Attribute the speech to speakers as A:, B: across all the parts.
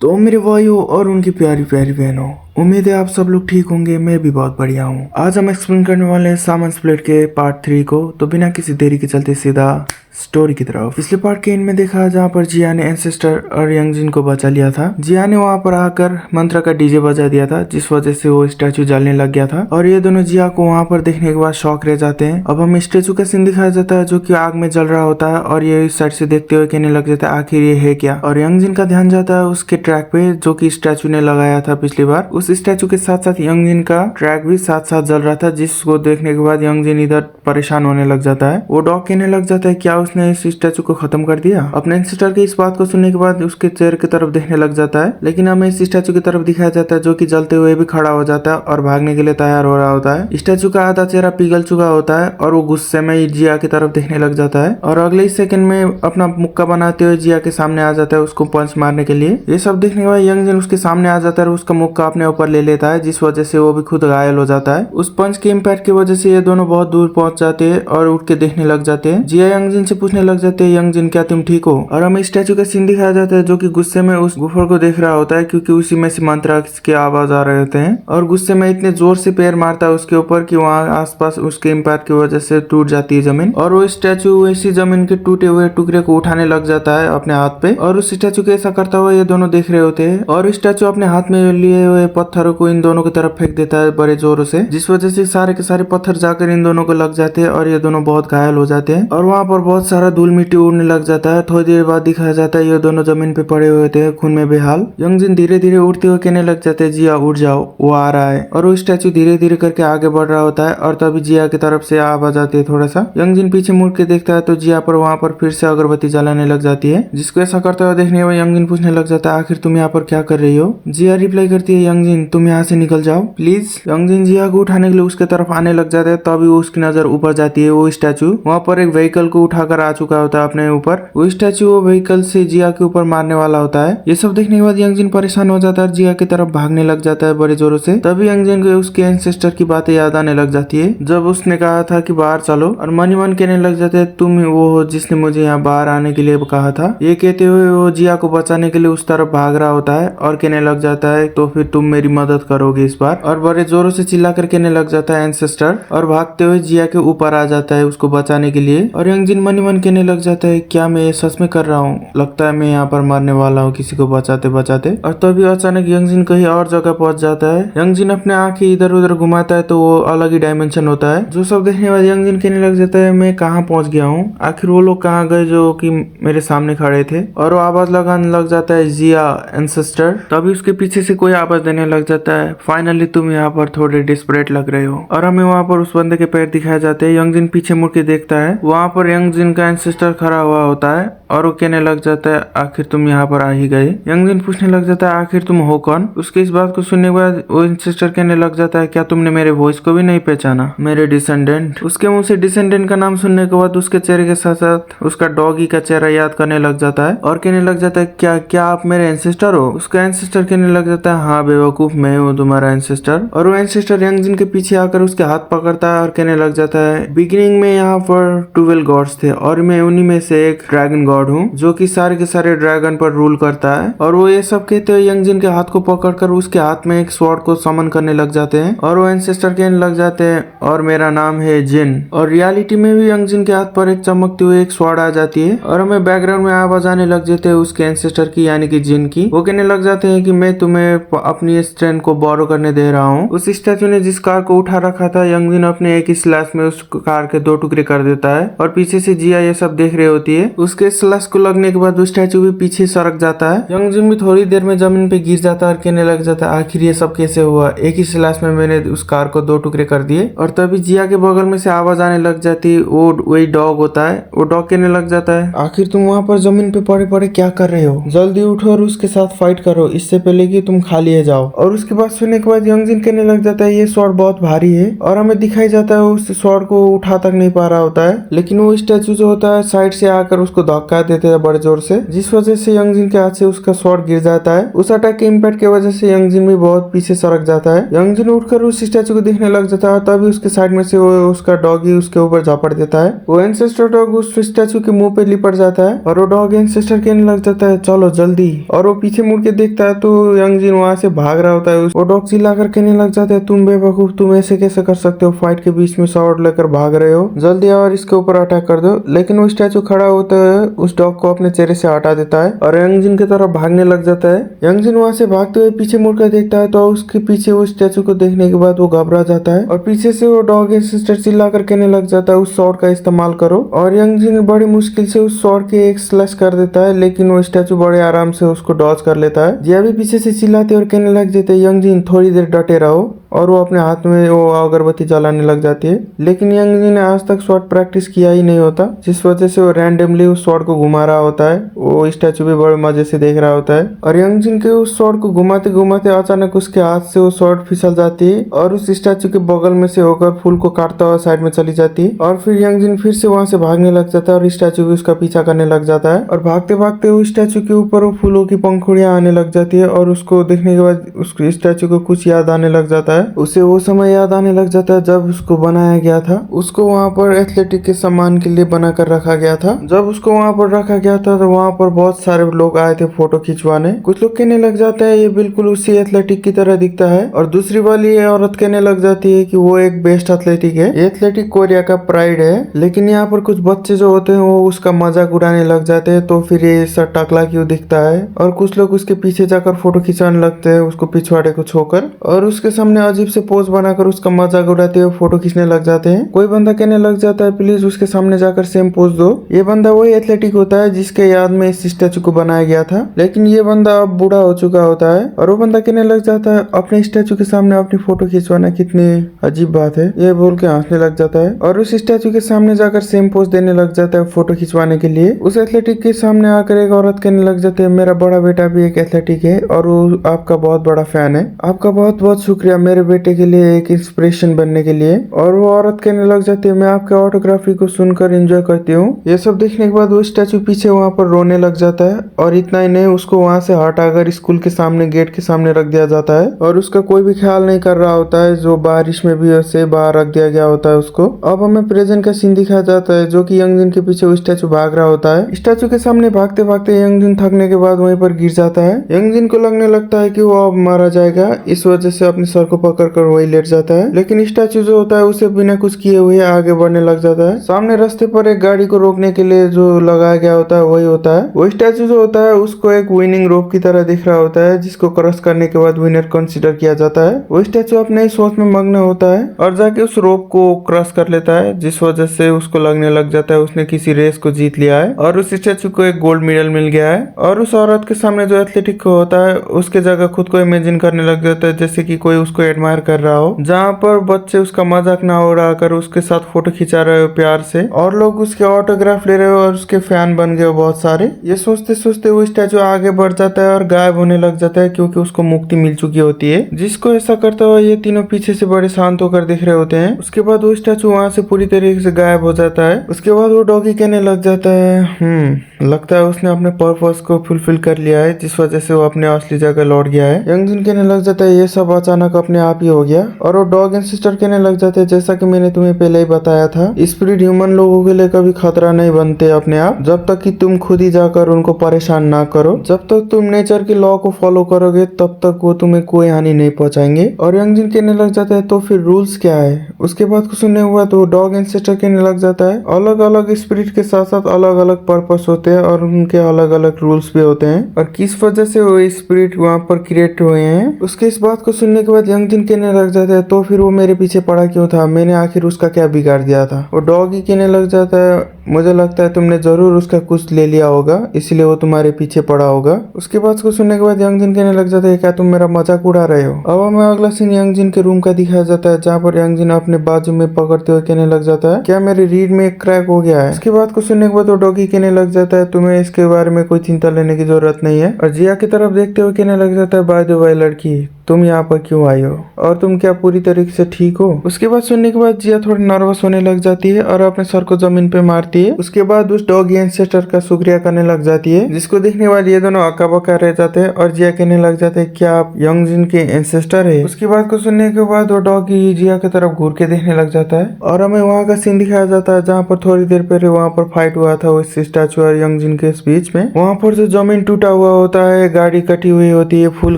A: तो मेरे भाइयों और उनकी प्यारी प्यारी बहनों, उम्मीद है आप सब लोग ठीक होंगे। मैं भी बहुत बढ़िया हूँ। आज हम एक्सप्लेन करने वाले हैं सामान स्प्लिट के पार्ट 3 को। तो बिना किसी देरी के चलते सीधा स्टोरी की तरफ। पिछले पार्ट के इनमें देखा जहाँ पर जिया ने एंसेस्टर और यंगजिन को बचा लिया था। जिया ने वहाँ पर आकर मंत्र का डीजे बजा दिया था, जिस वजह से वो स्टैचू जलने लग गया था और ये दोनों जिया को वहाँ पर देखने के बाद शॉक रह जाते हैं। अब हम स्टैचू का सीन दिखाया जाता है जो कि आग में जल रहा होता है और ये इस साइड से देखते हुए कहने लग जाता है आखिर ये है क्या। और यंगजिन का ध्यान जाता है उसके ट्रैक पे जो कि स्टैचू ने लगाया था पिछली बार। उस स्टैचू के साथ साथ यंगजिन का ट्रैक भी साथ साथ जल रहा था, जिसको देखने के बाद यंगजिन इधर परेशान होने लग जाता है। वो डॉग कहने लग जाता है क्या उसने इस स्टैचू को खत्म कर दिया। अपने एंसेस्टर के इस बात को सुनने के बाद उसके चेहरे की तरफ देखने लग जाता है, लेकिन हमें इस स्टैचू की तरफ दिखाया जाता है जो कि जलते हुए भी खड़ा हो जाता है और भागने के लिए तैयार हो रहा होता है। स्टैचू का आधा चेहरा पिघल चुका होता है और वो गुस्से में जिया की तरफ देखने लग जाता है और अगले ही सेकंड में अपना मुक्का बनाते हुए जिया के सामने आ जाता है उसको पंच मारने के लिए। ये सब देखने के बाद यंगजिन उसके सामने आ जाता है और उसका मुक्का अपने ऊपर ले लेता है, जिस वजह से वो भी खुद घायल हो जाता है। उस पंच के इम्पैक्ट की वजह से ये दोनों बहुत दूर पहुंच जाते हैं और उठ के देखने लग जाते हैं। जिया यंगजिन से पूछने लग जाते हैं यंगजिन क्या तुम ठीक हो। और हमें स्टैचू का सीन दिखाया जाता है जो कि गुस्से में उस गुफर को देख रहा होता है, क्योंकि उसी में से मंत्र के आवाज आ रहे होते हैं और गुस्से में इतने जोर से पैर मारता है उसके ऊपर कि वहाँ आसपास उसके इम्पैक्ट की वजह से टूट जाती है जमीन और वो स्टैचू वैसी जमीन के टूटे हुए टुकड़े को उठाने लग जाता है अपने हाथ पे। और उस स्टैचू के ऐसा करता हुआ ये दोनों देख रहे होते हैं और स्टैचू अपने हाथ में लिए हुए पत्थरों को इन दोनों की तरफ फेंक देता है बड़े जोरों से, जिस वजह से सारे के सारे पत्थर जाकर इन दोनों को लग जाते हैं और ये दोनों बहुत घायल हो जाते हैं। और वहाँ पर बहुत सारा धूल मिट्टी उड़ने लग जाता है। थोड़ी देर बाद दिखाया जाता है ये दोनों जमीन पे पड़े हुए थे खून में बेहाल। यंगजिन धीरे धीरे उठते हुए कहने लग जाते हैं जिया उठ जाओ, वो आ रहा है। और वो स्टैचू धीरे धीरे करके आगे बढ़ रहा होता है और तभी जिया की तरफ से आवाज आती है थोड़ा सा। यंगजिन पीछे मुड़ के देखता है तो जिया पर वहाँ पर फिर से अगरबत्ती जलाने लग जाती है, जिसको ऐसा करते हुए देखने में यंगजिन पूछने लग जाता है आखिर तुम यहाँ पर क्या कर रही हो। जिया रिप्लाई करती है यंगजिन तुम यहाँ से निकल जाओ प्लीज। यंगजिन जिया को उठाने के लिए उसके तरफ आने लग जाता है, तभी उसकी नजर ऊपर जाती है। वो स्टैचू वहाँ पर एक व्हीकल को उठाकर आ चुका होता है अपने ऊपर। वो स्टैचू वो व्हीकल से जिया के ऊपर मारने वाला होता है। ये सब देखने के बाद यंगजिन परेशान हो जाता है और जिया की तरफ भागने लग जाता है बड़े जोरों से। तभी यंगजिन को उसके एंसेस्टर की बातें याद आने लग जाती है जब उसने कहा था कि बाहर चलो, और मन ही मन कहने लग जाते हैं तुम वो हो जिसने मुझे यहाँ बाहर आने के लिए कहा था। ये कहते हुए वो जिया को बचाने के लिए उस तरफ भाग रहा होता है और कहने लग जाता है तो फिर तुम मेरी मदद करोगे इस बार। और बड़े जोरों से चिल्ला कर कहने लग जाता है एंसेस्टर और भागते हुए जिया के ऊपर आ जाता है उसको बचाने के लिए। और यंगजिन मन ही मन कहने लग जाता है क्या मैं ये सच में कर रहा हूँ, लगता है मैं यहाँ पर मरने वाला हूँ किसी को बचाते बचाते। और तभी अचानक यंगजिन कहीं और जगह पहुंच जाता है। यंगजिन अपने आंखें इधर उधर घुमाता है तो वो अलग ही डायमेंशन होता है, जो सब देखने बाद यंगजिन कहने लग जाता है मैं कहाँ पहुंच गया हूँ, आखिर वो लोग कहाँ गए जो कि मेरे सामने खड़े थे। और वो आवाज लगाने लग जाता है जिया एंसेस्टर। तभी उसके पीछे से कोई आवाज देने लग जाता है फाइनली तुम यहाँ पर थोड़े डिस्परेट लग रहे हो। और हमें वहाँ पर उस बंदे के पैर दिखाए जाते हैं। यंगजिन पीछे मुड़ के देखता है, वहाँ पर यंगजिन का एंसेस्टर खड़ा हुआ होता है और वो कहने लग जाता है आखिर तुम यहाँ पर आ ही गए। यंगजिन पूछने लग जाता है आखिर तुम हो कौन। उसके इस बात को सुनने के बाद वो एंसेस्टर कहने लग जाता है क्या तुमने मेरे वॉइस को भी नहीं पहचाना, मेरे डिसेंडेंट। उसके मुंह से डिसेंडेंट का नाम सुनने के बाद उसके चेहरे के साथ साथ उसका डॉगी का चेहरा याद करने लग जाता है और कहने लग जाता है क्या आप मेरे एंसेस्टर हो। उसका एंसेस्टर कहने लग जाता है हाँ बेवकूफ मैं हूँ तुम्हारा एंसेस्टर। और वो एंसेस्टर यंगजिन के पीछे आकर उसके हाथ पकड़ता है और कहने लग जाता है बिगिनिंग में यहाँ पर 12 गॉड्स थे और मैं उन्हीं में से एक ड्रैगन गॉड हूँ जो कि सारे के सारे ड्रैगन पर रूल करता है। और वो ये सब कहते हुए यंगजिन के हाथ को पकड़कर उसके हाथ में एक स्वॉर्ड को समन करने लग जाते हैं और वो एंसेस्टर कहने लग जाते हैं और मेरा नाम है जिन। और रियलिटी में भी यंगजिन के हाथ पर एक चमकती हुई एक स्वॉर्ड आ जाती है और हमें बैकग्राउंड में आवाज आने लग जाते हैं उसके एंसेस्टर की यानी कि जिन की। वो कहने लग जाते हैं कि मैं तुम्हें अपनी स्ट्रेंथ को बोरो करने दे रहा हूँ। उस स्टैचू ने जिस कार को उठा रखा था यंगजिन अपने एक ही स्लैश में उस कार के 2 टुकड़े कर देता है और पीछे से जिया ये सब देख रही होती है। उसके स्लैश को लगने के बाद वो स्टैचू भी पीछे सरक जाता है। यंगजिन भी थोड़ी देर में जमीन पे गिर जाता है और कहने लग जाता है आखिर ये सब कैसे हुआ, एक ही स्लैश में मैंने उस कार को 2 टुकड़े कर दिए। और तभी जिया के बगल में से आवाज आने लग जाती है, वो वही डॉग होता है। वो डॉग कहने लग जाता है आखिर तुम वहाँ पर जमीन पे पड़े पड़े क्या कर रहे हो, जल्दी उठो और उसके साथ फाइट करो इससे पहले कि तुम खा लिए जाओ। और उसकी बात सुनने के बाद यंगजिन कहने लग जाता है ये स्वॉर्ड बहुत भारी है, और हमें दिखाई जाता है उस स्वॉर्ड को उठा तक नहीं पा रहा होता है, लेकिन वो स्टैचू जो होता है साइड से आकर उसको धक्का देते हैं बड़े जोर से, जिस वजह से यंगजिन के हाथ से उसका स्वॉर्ड गिर जाता है। उस अटैक के इम्पैक्ट की वजह से यंगजिन भी बहुत पीछे सरक जाता है। यंगजिन उठकर उस स्टैचू को देखने लग जाता है, तभी उसके साइड में से वो उसका डॉगी उसके ऊपर झापड़ देता है। वो एंसेस्टर डॉग उस स्टैचू के मुंह पे लिपट जाता है और वो डॉग एंसेस्टर कहने लग जाता है चलो जल्दी, और वो पीछे मुड़ के देखता है तो यंगजिन वहां से भाग रहा होता है। वो डॉग चिल्लाकर कहने लग जाता है तुम बेवकूफ, तुम ऐसे कैसे कर सकते हो, फाइट के बीच में स्वॉर्ड लेकर भाग रहे हो, जल्दी और इसके ऊपर अटैक कर दो। लेकिन वो स्टैचू खड़ा होता है उस डॉग को अपने चेहरे से हटा देता है और यंगजिन की तरफ भागने लग जाता है। यंगजिन वहां से भागते हुए पीछे मुड़कर देखता है तो उसके पीछे वो स्टैचू को देखने के बाद वो घबरा जाता है और पीछे से वो डॉग एंसेस्टर चिल्लाकर कहने लग जाता है उस स्वॉर्ड का इस्तेमाल करो, और यंगजिन बड़ी मुश्किल से उस स्वॉर्ड के एक स्लैश कर देता है, लेकिन वो स्टैचू बड़े आराम से उसको डॉज कर लेता है। जिया भी पीछे से चिल्लाते और कहने लग जाते हैं यंगजिन थोड़ी देर डटे रहो, और वो अपने हाथ में वो अगरबत्ती जलाने लग जाती है। लेकिन यंगजिन ने आज तक स्वॉर्ड प्रैक्टिस किया ही नहीं होता, जिस वजह से वो रैंडमली उस स्वॉर्ड को घुमा रहा होता है। वो स्टैचू भी बड़े मजे से देख रहा होता है और यंगजिन के उस स्वॉर्ड को घुमाते घुमाते अचानक उसके हाथ से वो स्वॉर्ड फिसल जाती है और उस स्टैचू के बगल में से होकर फूल को काटता हुआ साइड में चली जाती है। और फिर यंगजिन फिर से वहां से भागने लग जाता है और स्टैचू भी उसका पीछा करने लग जाता है, और भागते भागते उस स्टैचू के ऊपर वो फूलों की पंखुड़ियां आने लग जाती है और उसको देखने के बाद उस स्टैचू को कुछ याद आने लग जाता है। उसे वो समय याद आने लग जाता है जब उसको बनाया गया था, उसको वहाँ पर एथलेटिक के सम्मान के लिए बना कर रखा गया था। जब उसको वहाँ पर रखा गया था तो वहाँ पर बहुत सारे लोग आए थे फोटो खिंचवाने। कुछ लोग कहने लग जाते हैं ये बिल्कुल उसी एथलेटिक की तरह दिखता है, और दूसरी वाली औरत कहने लग जाती है कि वो एक बेस्ट एथलेटिक है, एथलेटिक कोरिया का प्राइड है। लेकिन यहाँ पर कुछ बच्चे जो होते हैं वो उसका मजाक उड़ाने लग जाते हैं, तो फिर ये सब टकला क्यों दिखता है, और कुछ लोग उसके पीछे जाकर फोटो खिंचाने लगते हैं उसको पिछवाड़े को छोकर, और उसके सामने अजीब से पोज बनाकर उसका मजाक उड़ाते हुए फोटो खींचने लग जाते हैं। कोई बंदा कहने लग जाता है प्लीज उसके सामने जाकर सेम पोज दो। ये बंदा वही एथलेटिक होता है जिसके याद में इस स्टैचू को बनाया गया था, लेकिन ये बंदा अब बूढ़ा हो चुका होता है, और वो बंदा कहने लग जाता है अपने स्टैचू के सामने अपनी फोटो खिंचवाना कितनी अजीब बात है, ये बोल के हंसने लग जाता है और उस स्टैचू के सामने जाकर सेम पोज देने लग जाता है फोटो खिंचवाने के लिए। उस एथलेटिक के सामने आकर एक औरत कहने लग जाती है मेरा बड़ा बेटा भी एक एथलेटिक है और वो आपका बहुत बड़ा फैन है, आपका बहुत बहुत शुक्रिया मेरे बेटे के लिए एक इंस्पिरेशन बनने के लिए। और वो औरत कहने लग जाती है मैं आपके ऑटोग्राफी को सुनकर एंजॉय करती हूँ। ये सब देखने के बाद वो स्टैचू पीछे वहाँ पर रोने लग जाता है, और इतना ही नहीं उसको वहाँ से हटाकर स्कूल के सामने गेट के सामने रख दिया जाता है, और उसका कोई भी ख्याल नहीं कर रहा होता है, जो बारिश में भी उसे बाहर रख दिया गया होता है उसको। अब हमें प्रेजेंट का सीन दिखाया जाता है जो कि यंगजिन के पीछे वो स्टैचू भाग रहा होता है। स्टैचू के सामने भागते भागते यंगजिन थकने के बाद वहीं पर गिर जाता है। यंगजिन को लगने लगता है कि वो अब मारा जाएगा, इस वजह से अपने सर को पकड़कर वही लेट जाता है, लेकिन स्टैचू जो होता है उसे बिना कुछ किए हुए आगे बढ़ने लग जाता है। सामने रास्ते पर एक गाड़ी को रोकने के लिए जो लगाया गया होता है वही होता है। वो स्टैचू जो होता है उसको एक विनिंग रोप की तरह दिख रहा होता है, जिसको क्रॉस करने के बाद विनर कंसीडर किया जाता है। वो स्टैचू अपने ही सोच में मग्न होता है और जाके उस रोप को क्रॉस कर लेता है, जिस वजह से उसको लगने लग जाता है उसने किसी रेस को जीत लिया है और उस स्टैचू को एक गोल्ड मेडल मिल गया है। और उस औरत के सामने जो एथलेटिक होता है उसके जगह खुद को इमेजिन करने लग जाता है जैसे कि कोई उसको एडमायर कर रहा हो, जहाँ पर बच्चे उसका मजाक ना उड़ा कर उसके साथ फोटो खिंचा रहे हो प्यार से, और लोग उसके ऑटोग्राफ ले रहे हो और उसके फैन बन गए हो बहुत सारे। ये सोचते सोचते वो स्टैचू आगे बढ़ जाता है और गायब होने लग जाता है, क्योंकि उसको मुक्ति मिल चुकी होती है। जिसको ऐसा करता हुआ ये तीनों पीछे से बड़े शांत होकर दिख रहे होते हैं। उसके बाद वो स्टैचू वहाँ से पूरी तरीके से गायब हो जाता है। उसके बाद वो डॉगी कहने लग जाता है लगता है उसने अपने पर्पस को फुलफिल कर लिया है, जिस वजह से वो अपने असली जगह लौट गया है। यंगजिन कहने लग जाता है ये सब अचानक अपने आप ही हो गया, और वो डॉग एंड सिस्टर कहने लग जाते हैं जैसा कि मैंने तुम्हें पहले ही बताया था, स्पिरिट ह्यूमन लोगों के लिए कभी खतरा नहीं बनते अपने आप, जब तक कि तुम खुद ही जाकर उनको परेशान ना करो। जब तक तुम नेचर के लॉ को फॉलो करोगे तब तक वो तुम्हें कोई हानि नहीं पहुंचाएंगे। और यंगजिन कहने लग जाता है तो फिर रूल्स क्या है। उसके बाद कुछ सुनने हुआ तो डॉग एंड सिस्टर कहने लग जाता है अलग अलग स्पिरिट के साथ साथ अलग अलग पर्पस होते हैं और उनके अलग अलग रूल्स भी होते हैं, और किस वजह से वो स्पिरिट वहाँ पर क्रिएट हुए हैं। उसके इस बात को सुनने के बाद यंगजिन यंगजिन कहने लग जाता है तो फिर वो मेरे पीछे पड़ा क्यों था, मैंने आखिर उसका क्या बिगाड़ दिया था। वो डॉगी कहने लग जाता है मुझे लगता है तुमने जरूर उसका कुछ ले लिया होगा इसलिए वो तुम्हारे पीछे पड़ा होगा। उसके बाद उसको सुनने के बाद यंगजिन कहने लग जाता है क्या तुम मेरा मजाक उड़ा रहे हो। अब हमें अगला सीन यंगजिन के रूम का दिखाया जाता है जहाँ पर यंगजिन अपने बाजू में पकड़ते हुए कहने लग जाता है क्या मेरी रीढ़ में एक क्रैक हो गया है। उसके बाद को सुनने के बाद वो डॉगी कहने लग जाता है तुम्हें इसके बारे में कोई चिंता लेने की जरूरत नहीं है। और जिया की तरफ देखते हुए कहने लग जाता है बाय द वे लड़की तुम यहाँ पर क्यों आई हो और तुम क्या पूरी तरीके से ठीक हो। उसके बाद सुनने के बाद जिया थोड़ी नर्वस होने लग जाती है और अपने सर को जमीन पे मारती है। उसके बाद उस डॉगी एंसेस्टर का शुक्रिया करने लग जाती है जिसको देखने के बाद ये दोनों अक्का बक्का रह जाते हैं और जिया कहने लग जाते हैं क्या आप यंगजिन के एंसेस्टर है। उसके बाद को सुनने के बाद वो डॉगी जिया की तरफ घूर के देखने लग जाता है और हमें वहाँ का सीन दिखाया जाता है जहाँ पर थोड़ी देर पहले वहाँ पर फाइट हुआ था उस स्टैचू और यंगजिन के बीच में। वहाँ पर जो जमीन टूटा हुआ होता है, गाड़ी कटी हुई होती है, फूल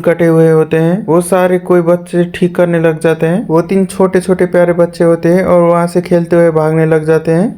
A: कटे हुए होते हैं, वो सारे कोई बच्चे ठीक करने लग जाते हैं। वो 3 छोटे छोटे प्यारे बच्चे होते हैं और वहाँ से खेलते हुए भागने लग जाते हैं।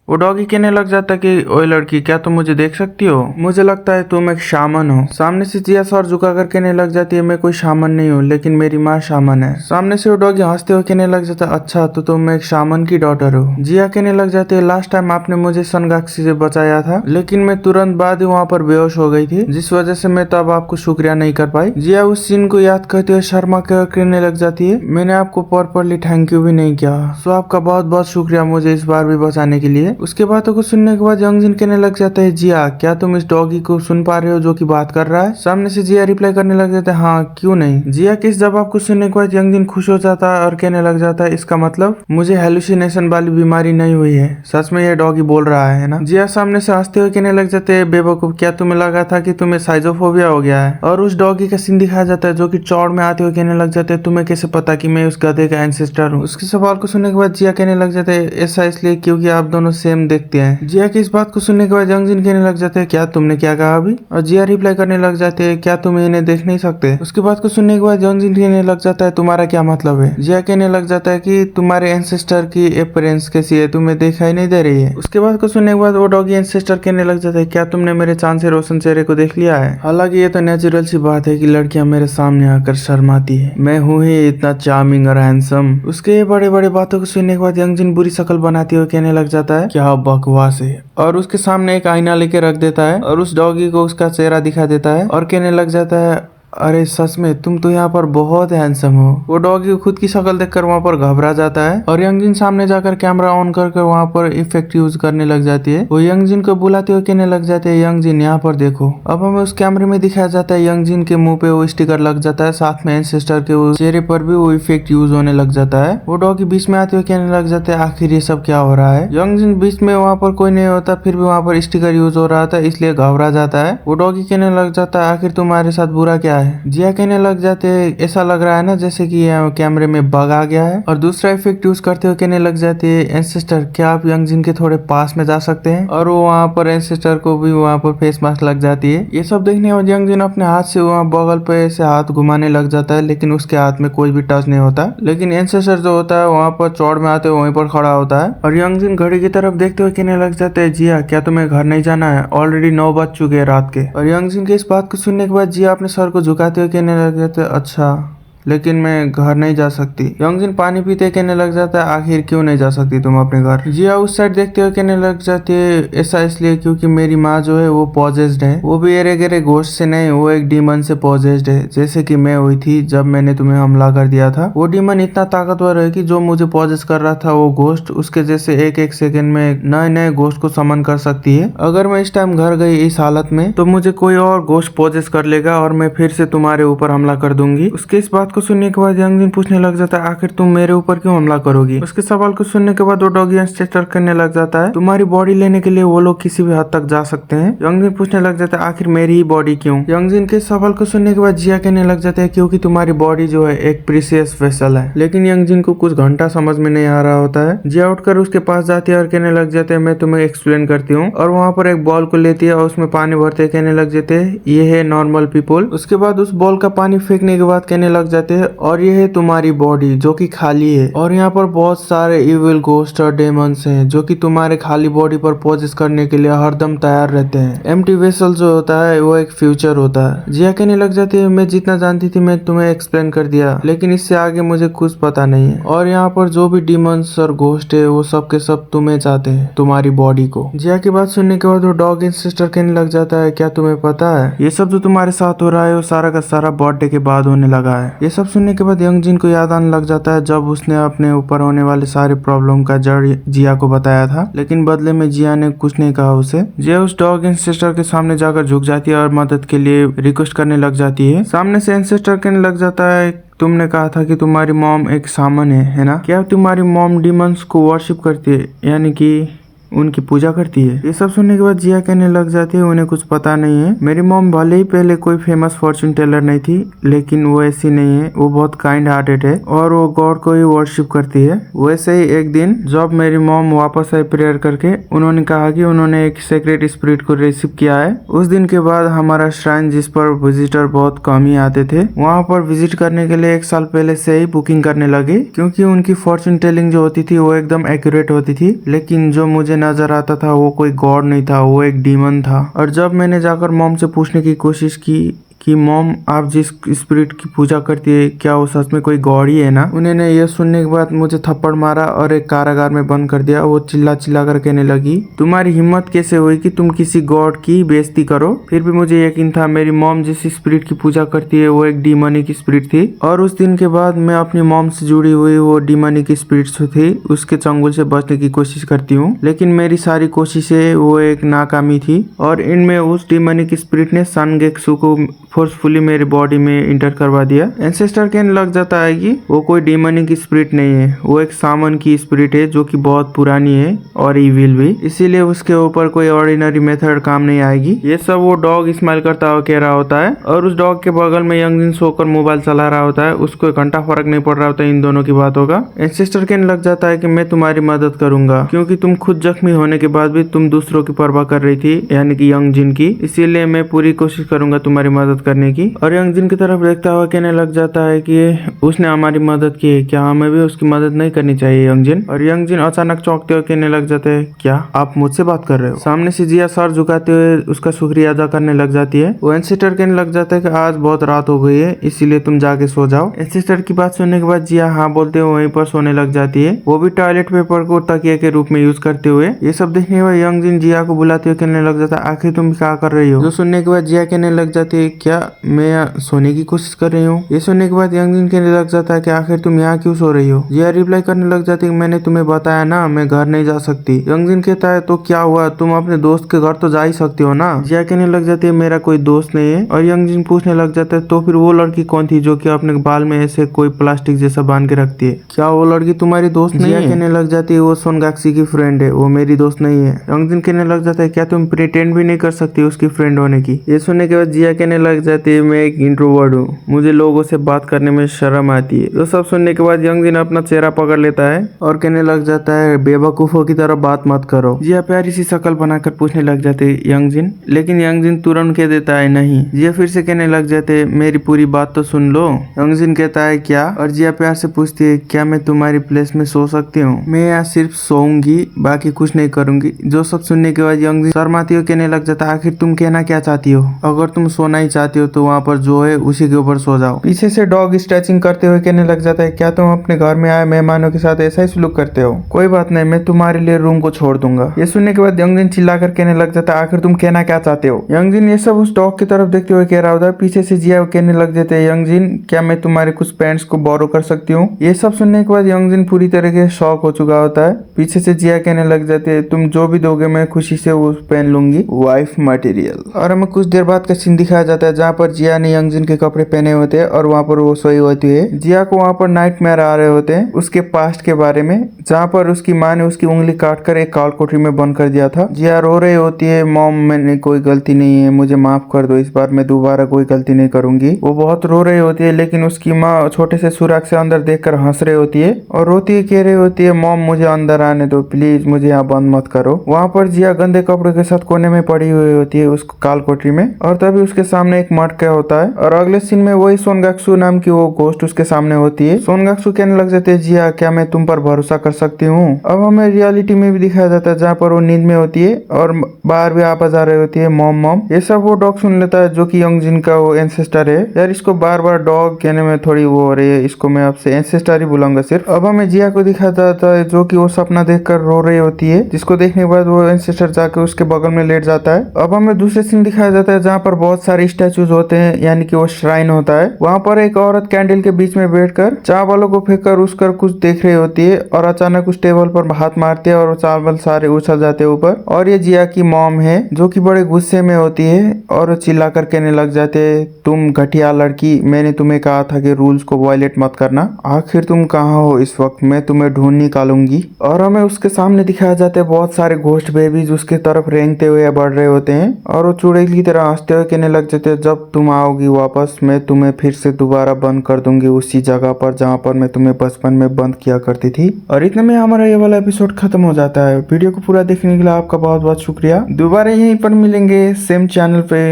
A: वो डॉगी कहने लग जाता कि ओए लड़की क्या तुम मुझे देख सकती हो, मुझे लगता है तुम एक शामन हो। सामने से जिया सर झुकाकर कहने लग जाती है मैं कोई शामन नहीं हूँ लेकिन मेरी माँ शामन है। सामने से वो डॉगी हंसते हुए कहने लग जाता अच्छा तो तुम एक शामन की डॉटर हो। जिया कहने लग जाती है लास्ट टाइम आपने मुझे सनगाक्सी से बचाया था लेकिन मैं तुरंत बाद ही वहाँ पर बेहोश हो गई थी जिस वजह से मैं तब आपको शुक्रिया नहीं कर पाई। जिया उस सीन को याद करते हुए शर्मा कर कहने लग जाती है मैंने आपको प्रॉपरली थैंक यू भी नहीं किया, सो आपका बहुत बहुत शुक्रिया मुझे इस बार भी बचाने के लिए। उसके बातों को सुनने के बाद यंगजिन कहने लग जाता है जिया क्या तुम इस डॉगी को सुन पा रहे हो जो कि बात कर रहा है। सामने से जिया रिप्लाई करने लग जाता है हाँ क्यों नहीं। जिया के इस जवाब को सुनने के बाद यंगजिन खुश हो जाता है और कहने लग जाता है इसका मतलब मुझे हेलुसिनेशन वाली बीमारी नहीं हुई है, सच में यह डॉगी बोल रहा है ना। जिया सामने से हंसते हुए कहने लग जाते है बेवकूफ क्या तुम्हें लगा था कि तुम्हें साइजोफोबिया हो गया है। और उस डॉगी का सीन दिखाया जाता है जो कि चौड़ में आते हुए कहने लग जाते है तुम्हें कैसे पता कि मैं उस गधे का एंसेस्टर हूँ। उसके सवाल को सुनने के बाद जिया कहने लग जाते है ऐसा इसलिए क्योंकि आप दोनों सेम देखते हैं। जिया की इस बात को सुनने के बाद यंगजिन कहने लग जाते हैं क्या तुमने क्या कहा अभी। और जिया रिप्लाई करने लग जाते हैं क्या तुम इन्हें देख नहीं सकते। उसके बाद को सुनने के बाद यंगजिन कहने लग जाता है तुम्हारा क्या मतलब है। जिया कहने लग जाता है कि तुम्हारे एंसेस्टर की अपीयरेंस कैसी है, तुम्हें दिखाई नहीं दे रही है। उसके बाद को सुनने के बाद वो डॉगी एंसेस्टर कहने लग जाता है क्या तुमने मेरे चांद से रोशन चेहरे को देख लिया है। हालांकि ये तो नेचुरल सी बात है कि लड़कियां मेरे सामने आकर शर्माती है, मैं हूँ ही इतना चार्मिंग और हैंडसम। उसके बड़े बड़े बातों को सुनने के बाद यंगजिन बुरी शक्ल बनाते हुए कहने लग जाता है क्या बकवास है और उसके सामने एक आईना लेके रख देता है और उस डॉगी को उसका चेहरा दिखा देता है और कहने लग जाता है अरे सच में तुम तो यहाँ पर बहुत हैंडसम हो। वो डॉगी खुद की शक्ल देखकर वहाँ पर घबरा जाता है और यंगजिन सामने जाकर कैमरा ऑन कर वहाँ पर इफेक्ट यूज करने लग जाती है। वो यंगजिन को बुलाते हुए कहने लग जाते हैं यंगजिन यहाँ पर देखो। अब हमें उस कैमरे में दिखाया जाता है यंगजिन के मुंह पे वो स्टिकर लग जाता है, साथ में एंसेस्टर के वो चेहरे पर भी वो इफेक्ट यूज होने लग जाता है। वो डॉगी बीच में आते हुए कहने लग जाते हैं आखिर ये सब क्या हो रहा है। यंगजिन बीच में वहाँ पर कोई नहीं होता फिर भी वहाँ पर स्टिकर यूज हो रहा था इसलिए घबरा जाता है। वो डॉगी कहने लग जाता है आखिर तुम्हारे साथ बुरा क्या है। जिया कहने लग जाते हैं ऐसा लग रहा है ना जैसे कि कैमरे में बग आ गया है। और दूसरा इफेक्ट यूज करते हुए कहने लग जाते हैं एंसेस्टर क्या आप यंगजिन के थोड़े पास में जा सकते हैं। और वो वहाँ पर एंसेस्टर को भी वहाँ पर फेस मास्क लग जाती है। ये सब देखने और यंगजिन अपने हाथ से वहाँ बगल पे ऐसे हाथ घुमाने लग जाता है लेकिन उसके हाथ में कोई भी टच नहीं होता। लेकिन एंसेस्टर जो होता है वहाँ पर चौड़ में आते वहीं पर खड़ा होता है और यंगजिन घड़ी की तरफ देखते हुए कहने लग जाते हैं जिया क्या तुम्हें घर नहीं जाना है, ऑलरेडी 9 बज चुके हैं रात के। और यंगजिन के इस बात को सुनने के बाद जिया अपने सर को झुकाते हुए कहने लग जाते अच्छा लेकिन मैं घर नहीं जा सकती। यंगजिन पानी पीते कहने लग जाता है आखिर क्यों नहीं जा सकती तुम अपने घर। जिया उस साइड देखते हुए कहने लग जाती है ऐसा इसलिए क्योंकि मेरी माँ जो है वो पॉजेस्ड है, वो भी एरे गेरे घोस्ट से नहीं, वो एक डीमन से पॉजेस्ड है जैसे कि मैं हुई थी जब मैंने तुम्हें हमला कर दिया था। वो डीमन इतना ताकतवर है कि जो मुझे पॉजेस कर रहा था वो घोस्ट उसके जैसे एक सेकंड में नए नए घोस्ट को समन कर सकती है। अगर मैं इस टाइम घर गई इस हालत में तो मुझे कोई और घोस्ट पॉजेस कर लेगा और मैं फिर से तुम्हारे ऊपर हमला कर दूंगी। उसके इस बात को सुनने के बाद यंगजिन पूछने लग जाता है आखिर तुम मेरे ऊपर क्यों हमला करोगी। उसके सवाल को सुनने के बाद वो डॉगी एंसेस्टर करने लग जाता है तुम्हारी बॉडी लेने के लिए वो लोग किसी भी हद तक जा सकते हैं। यंगजिन पूछने लग जाता है आखिर मेरी ही बॉडी क्यों। यंगजिन के सवाल को सुनने के बाद जिया कहने लग जाता है क्योंकि तुम्हारी बॉडी जो है एक प्रीसियस वेसल है। लेकिन यंगजिन को कुछ घंटा समझ में नहीं आ रहा होता है। जिया उठकर उसके पास जाती है और कहने लग जाते हैं मैं तुम्हें एक्सप्लेन करती हूँ। और वहाँ पर एक बॉल को लेती है और उसमें पानी भरते कहने लग जाते हैं ये है नॉर्मल पीपल। उसके बाद उस बॉल का पानी फेंकने के बाद कहने लग जाते जाते हैं और ये है तुम्हारी बॉडी जो कि खाली है और यहाँ पर बहुत सारे इविल घोस्ट और डेमंस हैं जो कि तुम्हारे खाली बॉडी पर पोजेस करने के लिए हरदम तैयार रहते हैं। एम्प्टी वेसल जो होता है वो एक फ्यूचर होता है। जिया कहने लग जाती है मैं जितना जानती थी मैं तुम्हें एक्सप्लेन कर दिया, लेकिन इससे आगे मुझे कुछ पता नहीं है और यहाँ पर जो भी डीमंस और घोस्ट है वो सब के सब तुम्हें चाहते हैं, तुम्हारी बॉडी को। जिया की बात सुनने के बाद वो डॉग एंड सिस्टर कहने लग जाता है क्या तुम्हें पता है ये सब जो तुम्हारे साथ हो रहा है वो सारा का सारा बर्थडे के बाद होने लगा है। ये सब सुनने के बाद यंग जिन को याद आने लग जाता है जब उसने अपने ऊपर होने वाले सारे प्रॉब्लम का जड़ जिया को बताया था, लेकिन बदले में जिया ने कुछ नहीं कहा उसे। जिया उस डॉग एंड सिस्टर के सामने जाकर झुक जाती है और मदद के लिए रिक्वेस्ट करने लग जाती है। सामने से एंसेस्टर कहने लग जाता है तुमने कहा था कि तुम्हारी मॉम एक सामन है ना? क्या तुम्हारी मॉम डीमंस को वर्शिप करती है, यानी कि उनकी पूजा करती है? ये सब सुनने के बाद जिया कहने लग जाती है उन्हें कुछ पता नहीं है। मेरी मॉम भले ही पहले कोई फेमस फॉर्चून टेलर नहीं थी, लेकिन वो ऐसी नहीं है, वो बहुत काइंड हार्टेड है और वो गॉड को ही वर्शिप करती है। वैसे ही एक दिन जब मेरी मॉम वापस आई प्रेयर करके, उन्होंने कहा कि उन्होंने एक सीक्रेट स्पिरिट को रिसीव किया है। उस दिन के बाद हमारा श्राइन जिस पर विजिटर बहुत कम ही आते थे, वहाँ पर विजिट करने के लिए 1 साल पहले से ही बुकिंग करने लगे, क्योंकि उनकी फॉर्चून टेलिंग जो होती थी वो एकदम एक्यूरेट होती थी। लेकिन जो मुझे नजर आता था वो कोई गॉड नहीं था, वो एक डीमन था। और जब मैंने जाकर मॉम से पूछने की कोशिश की कि मॉम आप जिस स्पिरिट की पूजा करती है क्या वो सच में कोई गॉड ही है ना, उन्होंने ये सुनने के बाद मुझे थप्पड़ मारा और एक कारागार में बंद कर दिया। वो चिल्ला चिल्ला कर कहने लगी तुम्हारी हिम्मत कैसे हुई कि तुम किसी गॉड की बेइज्जती करो? फिर भी मुझे यकीन था मेरी मॉम जिस स्पिरिट की पूजा करती है वो एक डीमनिक स्पिरिट थी। और उस दिन के बाद मैं अपनी मॉम से जुड़ी हुई वो डीमनिक स्पिरिट थी उसके चंगुल से बचने की कोशिश करती हूँ, लेकिन मेरी सारी कोशिशें वो एक नाकामी थी। और इनमें उस डीमनिक स्पिरिट ने सनगेक्सु को फोर्सफुली मेरी बॉडी में इंटर करवा दिया। एंसेस्टर कहने लग जाता है कि वो कोई डीमनिक स्पिरिट नहीं है, वो एक सामन की स्पिरिट है जो कि बहुत पुरानी है और इविल भी, इसीलिए उसके ऊपर कोई ऑर्डिनरी मेथड काम नहीं आएगी। ये सब वो डॉग स्माइल करता हुआ कह रहा होता है और उस डॉग के बगल में यंग जिन सोकर मोबाइल चला रहा होता है। उसको एक घंटा फर्क नहीं पड़ रहा होता इन दोनों की बातों का। एंसेस्टर कहने लग जाता है कि मैं तुम्हारी मदद करूंगा क्योंकि तुम खुद जख्मी होने के बाद भी तुम दूसरों की परवाह कर रही थी, यानी कि यंग जिन की, इसीलिए मैं पूरी कोशिश करूंगा तुम्हारी मदद करने की। और यंग जिन की तरफ देखता हुआ कहने लग जाता है कि उसने हमारी मदद की है, क्या हमें भी उसकी मदद नहीं करनी चाहिए यंग जिन? और यंग जिन अचानक चौंकते हुए कहने लग जाते हैं क्या आप मुझसे बात कर रहे हो? सामने से जिया सर झुकाते हुए उसका शुक्रिया अदा करने लग जाती है। वो एंसेस्टर कहने लग जाता है कि आज बहुत रात हो गई है इसीलिए तुम जाके सो जाओ। एंसेस्टर की बात सुनने के बाद जिया हाँ बोलते हुए वहीं पर सोने लग जाती है, वो भी टॉयलेट पेपर को तकिया के रूप में यूज करते हुए। ये सब देखने के बाद यंग जिन जिया को बुलाते हुए कहने लग जाता है आखिर तुम क्या कर रही हो? जो सुनने के बाद जिया कहने लग जाती है क्या मैं सोने की कोशिश कर रही हूँ? ये सुनने के बाद यंग जिन कहने लग जाता है कि आखिर तुम यहाँ क्यों सो रही हो? जिया रिप्लाई करने लग जाती है मैंने तुम्हें बताया ना मैं घर नहीं जा सकती। यंग जिन कहता है तो क्या हुआ, तुम अपने दोस्त के घर तो जा ही सकती हो ना? जिया कहने लग जाती है मेरा कोई दोस्त नहीं है। और यंग जिन पूछने लग जाता है तो फिर वो लड़की कौन थी जो कि अपने बाल में ऐसे कोई प्लास्टिक जैसा बांध के रखती है, क्या वो लड़की तुम्हारी दोस्त नहीं है? जिया कहने लग जाती है वो सोनगाक्सी की फ्रेंड है, वो मेरी दोस्त नहीं है। यंग जिन कहने लग जाता है क्या तुम प्रिटेंड भी नहीं कर सकती उसकी फ्रेंड होने की? ये सुनने के बाद जिया कहने लग जाती है मैं एक इंट्रोवर्ट हूँ, मुझे लोगों से बात करने में शर्म आती है। तो सब सुनने के बाद यंग जिन अपना चेहरा पकड़ लेता है और कहने लग जाता है बेवकूफों की तरह बात मत करो। जिया प्यारी सी शक्ल बनाकर पूछने लग जाते है यंग जिन, लेकिन यंग जिन तुरंत कह देता है नहीं। जिया फिर से कहने लग जाते मेरी पूरी बात तो सुन लो। यंग जिन कहता है क्या? और जिया प्यार से पूछती है क्या मैं तुम्हारी प्लेस में सो सकती हूँ? मैं यहाँ सिर्फ सोऊंगी, बाकी कुछ नहीं करूंगी। जो सब सुनने के बाद यंग जिन शर्माती हुई कहने लग जाता है आखिर तुम कहना क्या चाहती हो? अगर तुम सोना ही चाहती हो तो वहाँ पर जो है उसी के ऊपर सो जाओ। पीछे से डॉग स्ट्रेचिंग करते हुए कहने लग जाता है क्या तुम अपने घर में आए मेहमानों के साथ ऐसा ही सलूक करते हो? कोई बात नहीं, मैं तुम्हारे लिए रूम को छोड़ दूंगा। ये सुनने के बाद यंग जिन चिल्लाकर कहने लग जाता है आखिर तुम कहना क्या चाहते हो? यंग जिन ये सब उस डॉग की तरफ देखते हुए कह रहा होता है। पीछे से जिया कहने लग जाते हैं यंग जिन क्या मैं तुम्हारे कुछ पैंट्स को बोरो कर सकती हूँ? ये सब सुनने के बाद यंग जिन पूरी तरीके से शॉक हो चुका होता है। पीछे से जिया कहने लग जाते है तुम जो भी दोगे मैं खुशी से वो पहन लूंगी, वाइफ मटेरियल। और हमें कुछ देर बाद का सीन दिखाया जाता है जहाँ पर जिया ने यंग जिन के कपड़े पहने होते हैं और वहाँ पर वो सोई होती है। जिया को वहाँ पर नाइटमेयर आ रहे होते हैं उसके पास्ट के बारे में, जहाँ पर उसकी माँ ने उसकी उंगली काट कर एक काल कोठरी में बंद कर दिया था। जिया रो रही होती है मॉम मैंने कोई गलती नहीं है, मुझे माफ कर दो, इस बार मैं दोबारा कोई गलती नहीं करूंगी। वो बहुत रो रही होती है लेकिन उसकी माँ छोटे से सुराख से अंदर देखकर हंस रही होती है और रोती है कह रही होती है मॉम मुझे अंदर आने दो प्लीज, मुझे यहाँ बंद मत करो। वहाँ पर जिया गंदे कपड़ों के साथ कोने में पड़ी हुई होती है उस काल कोठरी में और तभी उसके सामने एक मठ का होता है। और अगले सीन में वही सोनगाक्सू नाम की वो गोस्ट उसके सामने होती है। सोनगाक्सू कहने लग जाते हैं, जिया क्या मैं तुम पर भरोसा कर सकती हूँ। अब हमें रियलिटी में भी दिखाया जाता है जहाँ पर वो नींद में होती है और बाहर भी आवाज आ रही होती है, मॉम मॉम। ये सब वो डॉग सुन लेता है जो कि यंगजिन का वो एंसेस्टर है। यार इसको बार बार डॉग कहने में थोड़ी वो हो रही है, इसको मैं आपसे एंसेस्टर ही बुलाऊंगा सिर्फ। अब हमें जिया को दिखाया जाता है जो कि वो सपना देखकर रो रही होती है, जिसको देखने के बाद वो एंसेस्टर जाकर उसके बगल में लेट जाता है। अब हमें दूसरे सीन दिखाया जाता है जहाँ पर बहुत सारे स्टैचूज होते हैं, यानी कि वो श्राइन होता है। वहाँ पर एक औरत कैंडल के बीच में बैठकर चावलों को फेंक कर उसकर कुछ देख रही होती है और अचानक उस टेबल पर हाथ मारती है और वो चावल सारे उछल जाते हैं ऊपर। और ये जिया की मॉम है जो कि बड़े गुस्से में होती है और चिल्लाकर कहने लग जाते हैं, तुम घटिया लड़की, मैंने तुम्हें कहा था कि रूल्स को वायलेट मत करना। आखिर तुम कहाँ हो इस वक्त, मैं तुम्हें ढूंढ निकालूंगी। और हमें उसके सामने दिखाया जाता है बहुत सारे घोस्ट बेबीज उसके तरफ रेंगते हुए बढ़ रहे होते हैं और वो चुड़ैल की तरह हंसते हुए कहने लग जाते हैं, जब तुम आओगी वापस मैं तुम्हें फिर से दोबारा बंद कर दूंगी उसी जगह पर जहाँ पर मैं तुम्हें बचपन में बंद किया करती थी। और इतने में हमारा ये वाला एपिसोड खत्म हो जाता है। वीडियो को पूरा देखने के लिए आपका बहुत बहुत शुक्रिया। दोबारा यहीं पर मिलेंगे सेम चैनल पे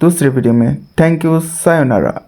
A: दूसरे वीडियो में। Thank you, sayonara.